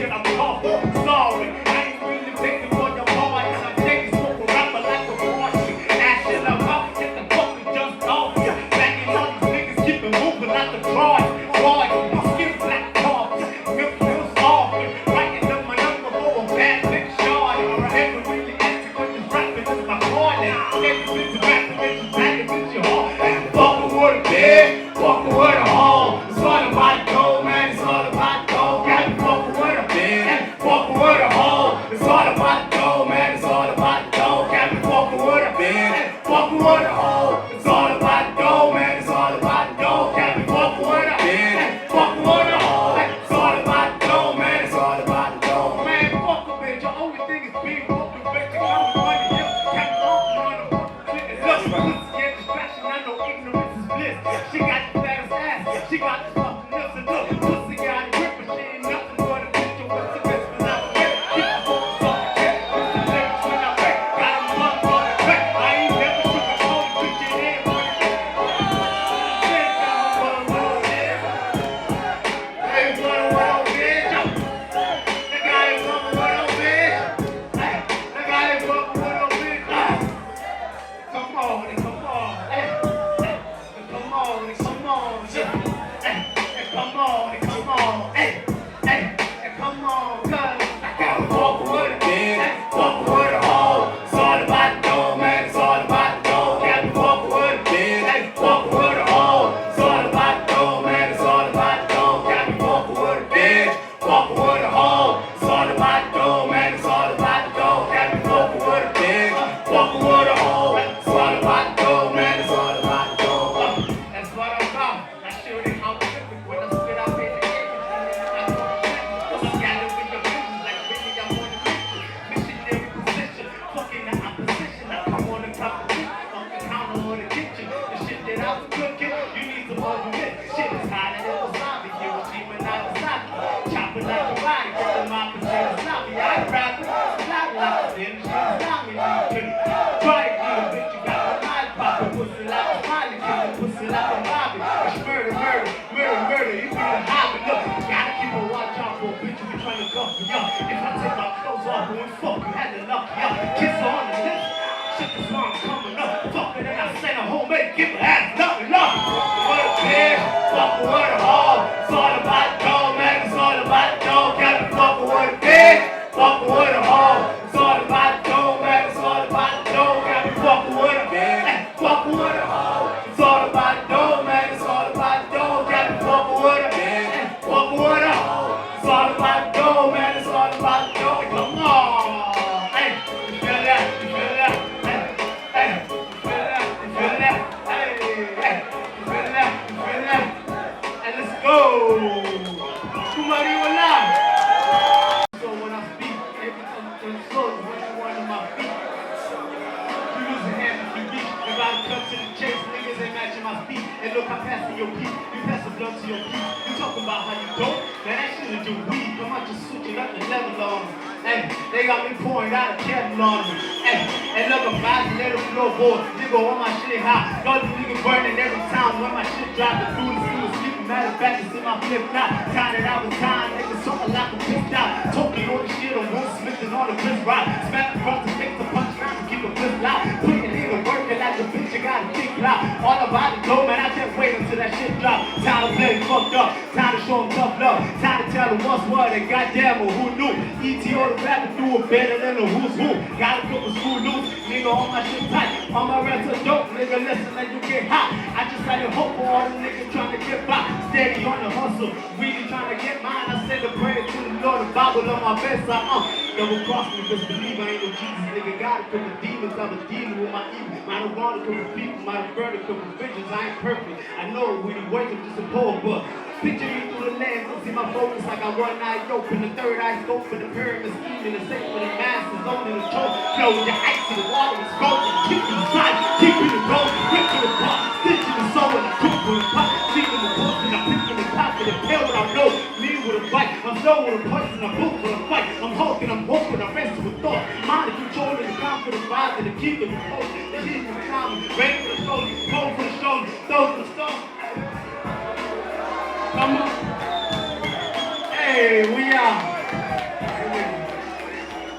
shit I'm awful. Sorry, I ain't really taking for your boy, and I'm taking smoke a rapper like a Porsche. Ashing up up, get the fuck we just off ya. Banging on these niggas, keep it moving like the Troy. Boy, you skin black off, milk feels off. Writing up my number for a bad bitch, shorty. Never really answer when this rapping is my calling. Never been to rapping, bitch, you back and bitch, you hard. Fucking with a big, fucking with a hole. It's all about gold, man, it's all about gold. Got me fucking with a big, fucking with a hole. It's all about gold, man, it's all about gold. Got me fucking with a big, fucking with a hole. It's all about gold, man, it's all about gold. Got me fucking with a big, fucking with a hole. It's all about gold, man, it's all about gold. Man, fuck a bitch, your only thing is being fucking bitch. You got me money, you got me on the fucking shit. Look, pussy and distraction, I know ignorance is bliss. She got the fattest ass, she got the fucking lips and look. Pussy got it grip, but she ain't nothing but a picture with the best when I'm wet. Keep the focus on the tip, with the lyrics when I'm wet. Got a mother on the track, I ain't never took a cold picture in it. Give a ass nothing up. What a bitch, fucking with a hoe. It's all about gold, man. It's all about gold. Got me fucking with a bitch, fucking with a hoe. It's all about gold, man. It's all about gold. Got me fucking with a bitch, fucking with a hoe. It's all about gold, man. It's all about gold. Got me fucking with a bitch, fucking with a hoe. It's all about gold, man. It's all about gold. Come on, hey, you feel that? You feel that? Hey, hey, you feel that? You feel that? Somebody will laugh. So when I speak, everything is slow. When you want on my feet, you lose a hand if you beat. If I cut to the chase, niggas ain't matching my speed. And look, I'm passing your peak. You pass the blunt to your peak. You talking about how you dope? Man, that shit is your weed. Come on, just switching up the level on me. Hey, they got me pouring out a kettle on me. Hey, and look, I'm about to let it floorboard. Nigga, on my shit hot. Got the nigga burning every time when my shit drop. The dude is sleeping. Matter of fact, it's in my flip flop. Time that I was time, niggas something like a pissed out. Talking all the shit on Will Smith and all the Chris Rock. Smack the front to make the punch round to keep a flip loud. Put a nigga working like a bitch, you gotta think loud. All about the dough, man, I can't wait until that shit drop. Time to play fucked up, time to show them tough love. Time to tell them what's what, and goddamn, who knew? UTO the rapper do it better than the who's who. Gotta put the school loose, nigga, on my shit tight. All my raps are dope, nigga, listen like you get hot. I just had to hope for all the niggas trying to get by. Steady on the hustle, really trying to get mine. I said the prayer to the Lord, the Bible on my best side. Double cross me, just believe I ain't no Jesus. Nigga, got it from the demons, I was dealing with my evil. Might have wanted to people, might have burned a couple visions. I ain't perfect, I know when you wake up just a poor, but picture me through the lens, see my focus like I one eye open, the third eye scope for the pyramid scheme, and the second for the masses, only the choke. Flow with your ice to the water and scope, keep you inside, keep you the road, rip to the pot, stitch in the soul, and I cook with a pot, cheek in the post, and I pick in the top, and the tail what I know, me with a bite, I'm slow with a punch, and I move with a fight, I'm hoping, I'm hoping, I rest with thought, mind controlling the confident vibes, and the keep of the post.